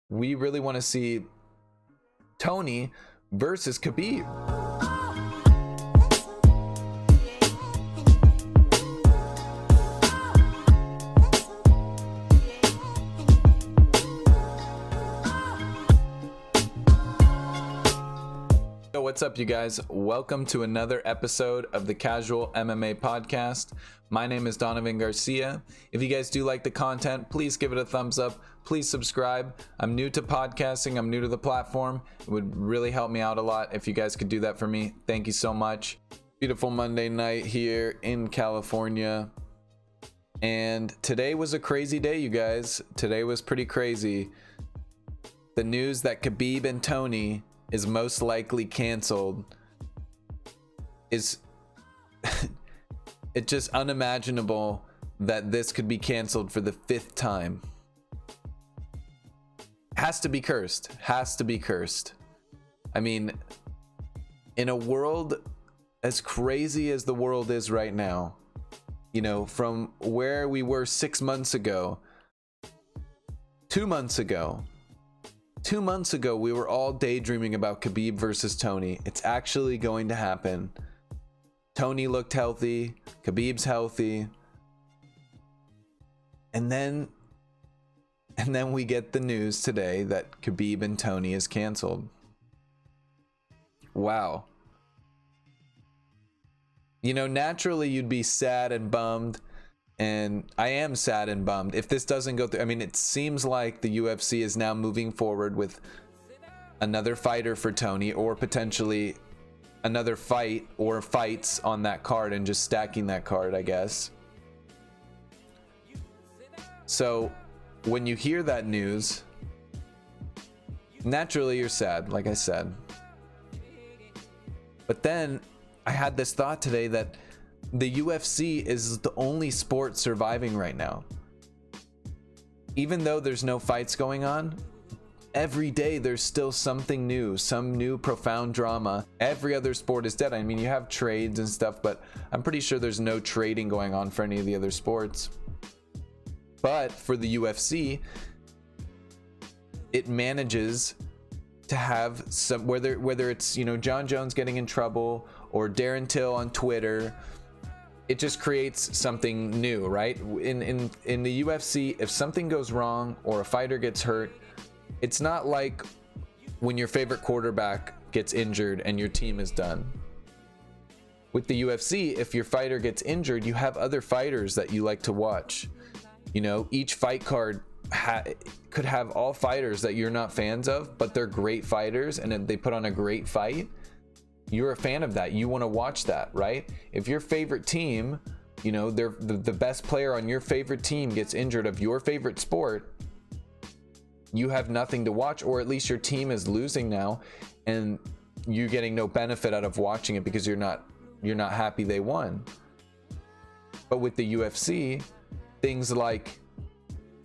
We really want to see Tony versus Khabib. What's up, you guys? Welcome to another episode of the Casual MMA Podcast. My name is Donovan Garcia. If you guys do like the content, please give it a thumbs up. Please subscribe. I'm new to podcasting. I'm new to the platform. It would really help me out a lot if you guys could do that for me. Thank you so much. Beautiful Monday night here in California. And today was a crazy day, you guys. Today was pretty crazy. The news that Khabib and Tony is most likely canceled is it's just unimaginable that this could be canceled for the 5th time. Has to be cursed. I mean, in a world as crazy as the world is right now, you know, from where we were 6 months ago, 2 months ago, 2 months ago, we were all daydreaming about Khabib versus Tony. It's actually going to happen. Tony looked healthy. Khabib's healthy. And then we get the news today that Khabib and Tony is canceled. Wow. You know, naturally you'd be sad and bummed. And I am sad and bummed if this doesn't go through. I mean, it seems like the UFC is now moving forward with another fighter for Tony, or potentially another fight or fights on that card and just stacking that card, I guess. So when you hear that news, naturally you're sad, like I said. But then I had this thought today that the UFC is the only sport surviving right now. Even though there's no fights going on, every day there's still something new, some new profound drama. Every other sport is dead. I mean, you have trades and stuff, but I'm pretty sure there's no trading going on for any of the other sports. But for the UFC, it manages to have some, whether it's, you know, John Jones getting in trouble or Darren Till on Twitter, it just creates something new, right? In the UFC, if something goes wrong or a fighter gets hurt, it's not like when your favorite quarterback gets injured and your team is done. With the UFC, if your fighter gets injured, you have other fighters that you like to watch. You know, each fight card could have all fighters that you're not fans of, but they're great fighters and they put on a great fight. You're a fan of that. You want to watch that, right? If your favorite team, you know, they're the best player on your favorite team gets injured of your favorite sport, you have nothing to watch, or at least your team is losing now and you're getting no benefit out of watching it because you're not happy they won. But with the UFC, things like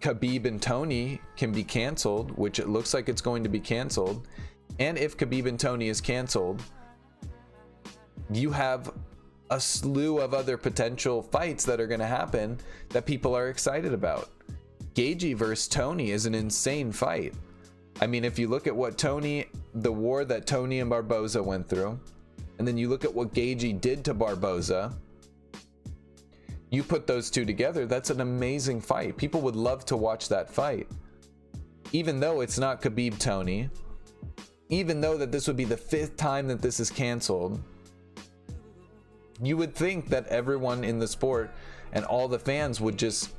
Khabib and Tony can be canceled, which it looks like it's going to be canceled. And if Khabib and Tony is canceled, you have a slew of other potential fights that are going to happen that people are excited about. Gaethje versus Tony is an insane fight. I mean, if you look at what the war that Tony and Barboza went through, and then you look at what Gaethje did to Barboza, you put those two together, that's an amazing fight. People would love to watch that fight. Even though it's not Khabib Tony, even though that this would be the 5th time that this is canceled, you would think that everyone in the sport and all the fans would just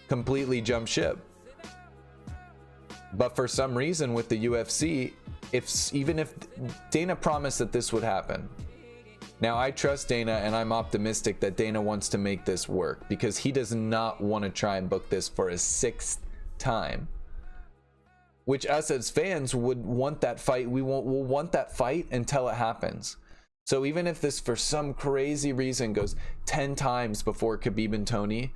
completely jump ship. But for some reason with the UFC, even if Dana promised that this would happen. Now I trust Dana and I'm optimistic that Dana wants to make this work because he does not want to try and book this for a 6th time. Which us as fans would want that fight. We'll want that fight until it happens. So even if this for some crazy reason goes 10 times before Khabib and Tony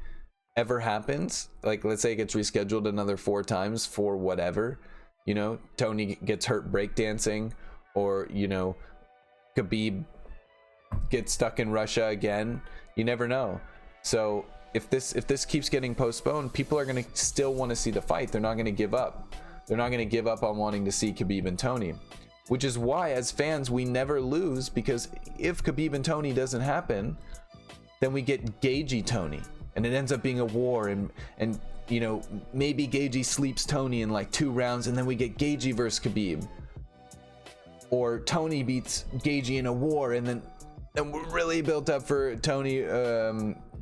ever happens, like let's say it gets rescheduled another 4 times for whatever, you know, Tony gets hurt breakdancing, or, you know, Khabib gets stuck in Russia again, you never know. So if this keeps getting postponed, people are going to still want to see the fight. They're not going to give up. They're not going to give up on wanting to see Khabib and Tony, which is why as fans we never lose, because if Khabib and Tony doesn't happen, then we get Gaethje Tony, and it ends up being a war, and you know, maybe Gaethje sleeps Tony in like 2 rounds, and then we get Gaethje versus Khabib, or Tony beats Gaethje in a war, and then we're really built up for Tony.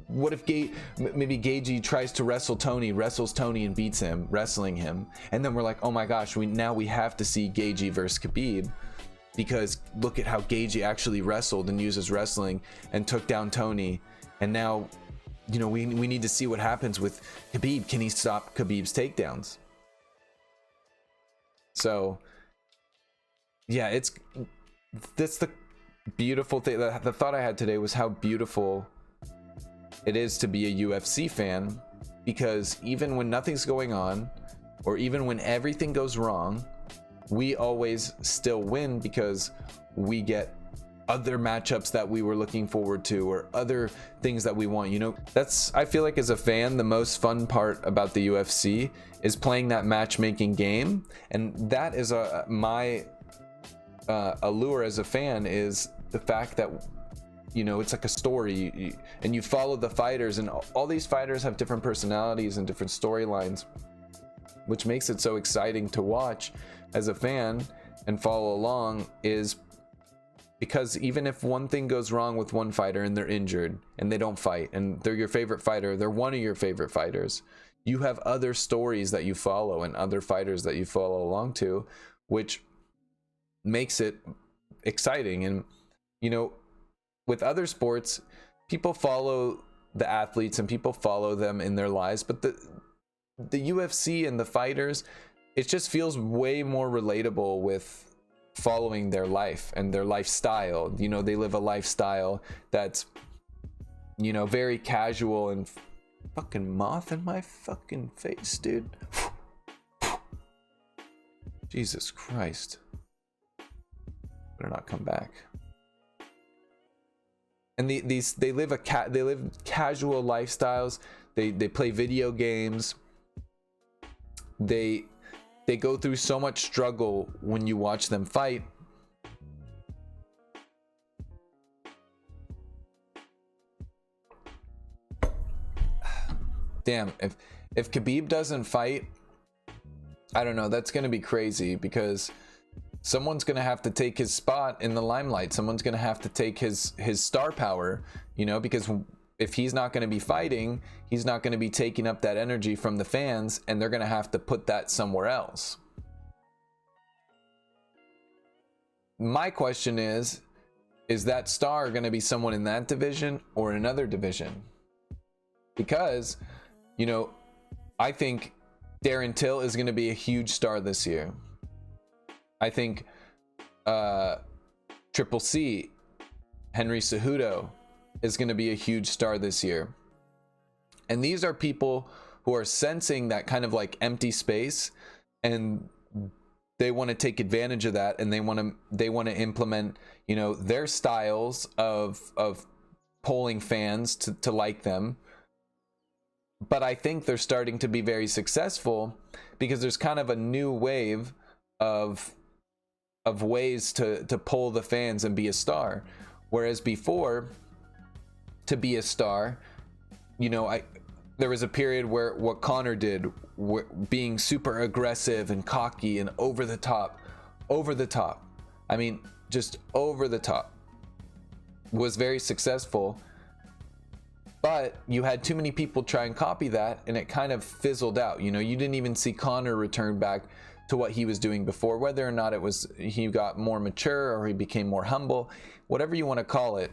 What if maybe Gaethje tries to wrestles Tony and beats him, wrestling him, and then we're like, oh my gosh, we have to see Gaethje versus Khabib, because look at how Gaethje actually wrestled and used his wrestling and took down Tony, and now, you know, we need to see what happens with Khabib. Can he stop Khabib's takedowns? So yeah, that's the beautiful thing. The thought I had today was how beautiful it is to be a UFC fan, because even when nothing's going on, or even when everything goes wrong, we always still win, because we get other matchups that we were looking forward to, or other things that we want. You know, that's, I feel like as a fan, the most fun part about the UFC is playing that matchmaking game, and that is my allure as a fan, is the fact that, you know, it's like a story, and you follow the fighters, and all these fighters have different personalities and different storylines, which makes it so exciting to watch as a fan and follow along, is because even if one thing goes wrong with one fighter and they're injured and they don't fight, and they're your favorite fighter, they're one of your favorite fighters, you have other stories that you follow and other fighters that you follow along to, which makes it exciting. And, you know, with other sports, people follow the athletes and people follow them in their lives, but the UFC and the fighters, it just feels way more relatable with following their life and their lifestyle. You know, they live a lifestyle that's, you know, very casual. And fucking moth in my fucking face, dude. Jesus Christ. Better not come back. And they live casual lifestyles. They play video games. They go through so much struggle when you watch them fight. Damn, if Khabib doesn't fight, I don't know, that's gonna be crazy, because someone's gonna have to take his spot in the limelight. Someone's gonna have to take his star power, you know, because if he's not gonna be fighting, he's not gonna be taking up that energy from the fans, and they're gonna have to put that somewhere else. My question is that star gonna be someone in that division or another division? Because, you know, I think Darren Till is gonna be a huge star this year. I think Triple C, Henry Cejudo, is going to be a huge star this year. And these are people who are sensing that kind of like empty space, and they want to take advantage of that, and they want to implement, you know, their styles of polling fans to like them. But I think they're starting to be very successful, because there's kind of a new wave of ways to pull the fans and be a star. Whereas before, to be a star, you know, there was a period where what Conor did, being super aggressive and cocky and over the top, I mean, just over the top, was very successful. But you had too many people try and copy that, and it kind of fizzled out. You know, you didn't even see Conor return back to what he was doing before, whether or not it was he got more mature or he became more humble, whatever you want to call it.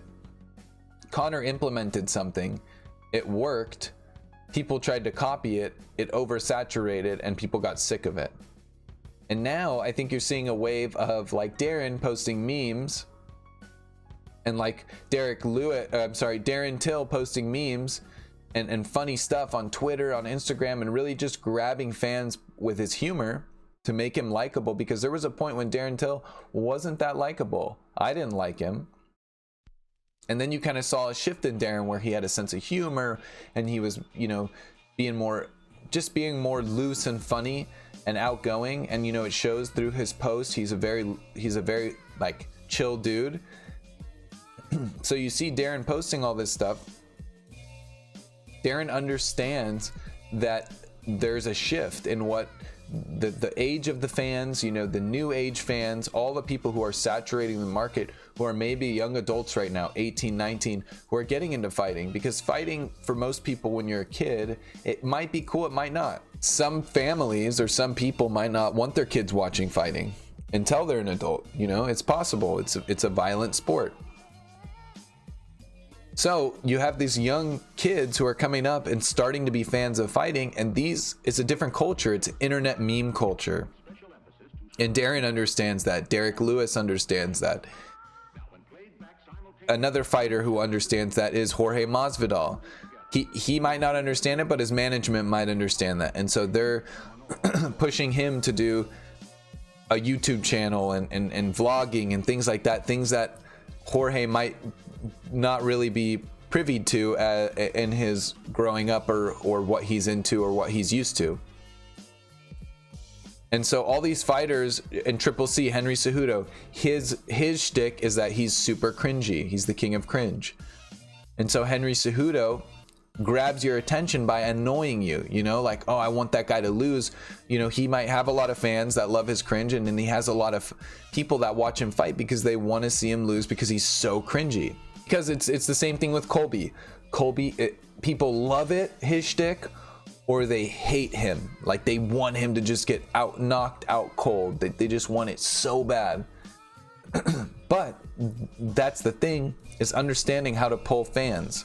Conor implemented something, it worked, people tried to copy it, it oversaturated, and people got sick of it. And now I think you're seeing a wave of like Darren posting memes, and like Darren Till posting memes and funny stuff on Twitter, on Instagram, and really just grabbing fans with his humor to make him likable. Because there was a point when Darren Till wasn't that likable. I didn't like him. And then you kind of saw a shift in Darren, where he had a sense of humor, and he was, you know, being more just being more loose and funny and outgoing, and you know, it shows through his posts. He's a very like chill dude. So you see Darren posting all this stuff. Darren understands that there's a shift in what the age of the fans, you know, the new age fans, all the people who are saturating the market, who are maybe young adults right now, 18, 19, who are getting into fighting. Because fighting, for most people when you're a kid, it might be cool, it might not. Some families or some people might not want their kids watching fighting until they're an adult. You know, it's possible. It's a violent sport. So you have these young kids who are coming up and starting to be fans of fighting, and it's a different culture. It's internet meme culture. And Darren understands that. Derek Lewis understands that. Another fighter who understands that is Jorge Masvidal. He might not understand it, but his management might understand that. And so they're pushing him to do a YouTube channel and vlogging and things like that. Things that Jorge might not really be privy to in his growing up, or what he's into or what he's used to. And so all these fighters in Triple C, Henry Cejudo, his shtick is that he's super cringy. He's the king of cringe. And so Henry Cejudo grabs your attention by annoying you, you know, like, oh, I want that guy to lose. You know, he might have a lot of fans that love his cringe, and then he has a lot of people that watch him fight because they want to see him lose because he's so cringy. Because it's the same thing with Colby. People love it, his shtick, or they hate him. Like, they want him to just get knocked out cold. They just want it so bad. But that's the thing, is understanding how to pull fans.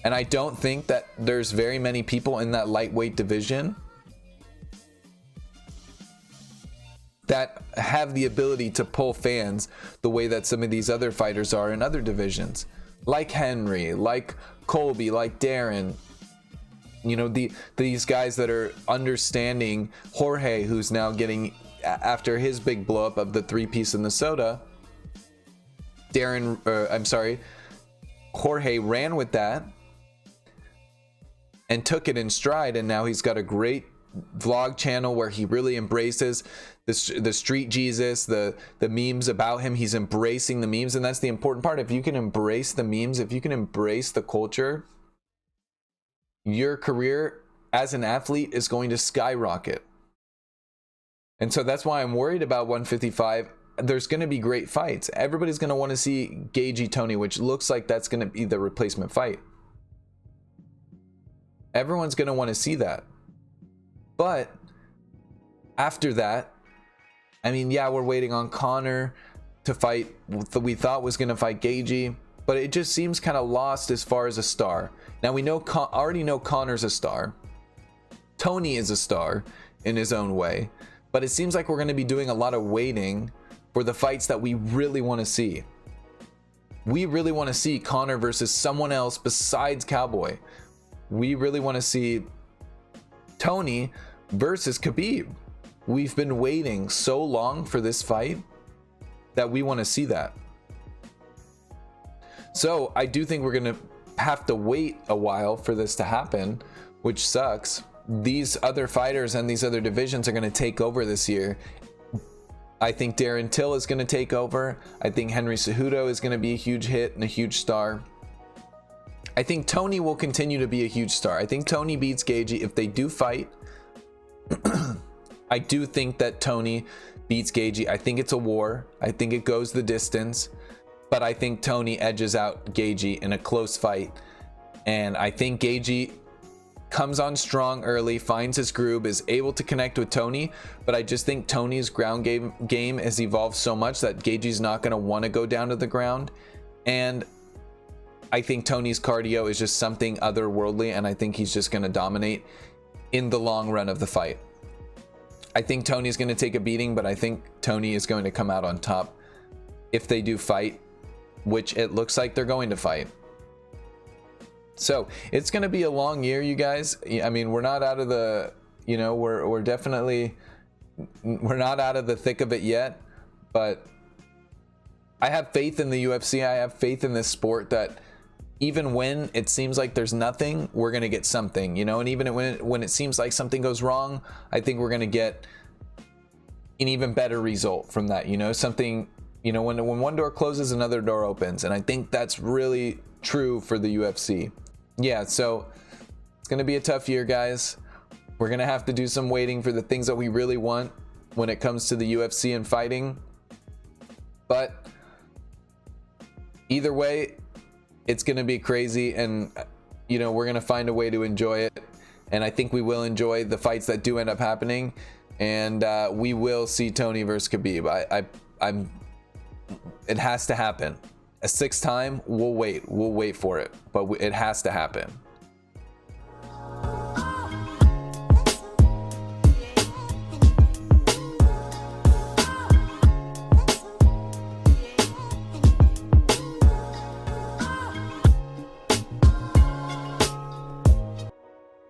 And I don't think that there's very many people in that lightweight division that have the ability to pull fans the way that some of these other fighters are in other divisions, like Henry, like Colby, like Darren. You know, these guys that are understanding. Jorge, who's now getting, after his big blow up of the 3-piece in the soda, Jorge ran with that and took it in stride, and now he's got a great vlog channel where he really embraces the street Jesus, the memes about him. He's embracing the memes, and that's the important part. If you can embrace the memes, if you can embrace the culture, your career as an athlete is going to skyrocket. And so that's why I'm worried about 155. There's going to be great fights. Everybody's going to want to see Gaethje Tony, which looks like that's going to be the replacement fight. Everyone's going to want to see that. But after that, I mean, yeah, we're waiting on Conor to fight. We thought was going to fight Gaethje, but it just seems kind of lost as far as a star. Now we know, already know Conor's a star. Tony is a star in his own way, but it seems like we're going to be doing a lot of waiting for the fights that we really want to see. We really want to see Conor versus someone else besides Cowboy. We really want to see Tony versus Khabib. We've been waiting so long for this fight that we want to see that. So I do think we're going to have to wait a while for this to happen, which sucks. These other fighters and these other divisions are going to take over this year. I think Darren Till is going to take over. I think Henry Cejudo is going to be a huge hit and a huge star. I think Tony will continue to be a huge star. I think Tony beats Gaethje if they do fight. I do think that Tony beats Gaethje. I think it's a war. I think it goes the distance. But I think Tony edges out Gaethje in a close fight. And I think Gaethje comes on strong early, finds his groove, is able to connect with Tony. But I just think Tony's ground game has evolved so much that Gaethje's not going to want to go down to the ground. And I think Tony's cardio is just something otherworldly, and I think he's just going to dominate in the long run of the fight. I think Tony's going to take a beating, but I think Tony is going to come out on top if they do fight, which it looks like they're going to fight. So it's going to be a long year, you guys. I mean, we're not out of the, you know, we're definitely, we're not out of the thick of it yet, but I have faith in the UFC. I have faith in this sport that even when it seems like there's nothing, we're going to get something, you know. And even when it seems like something goes wrong, I think we're going to get an even better result from that, you know. Something, you know, when one door closes, another door opens, and I think that's really true for the UFC. Yeah, so it's going to be a tough year, guys. We're going to have to do some waiting for the things that we really want when it comes to the UFC and fighting. But either way, it's going to be crazy, and you know, we're going to find a way to enjoy it, and I think we will enjoy the fights that do end up happening, and we will see Tony versus Khabib. It has to happen. A sixth time, we'll wait for it, but it has to happen.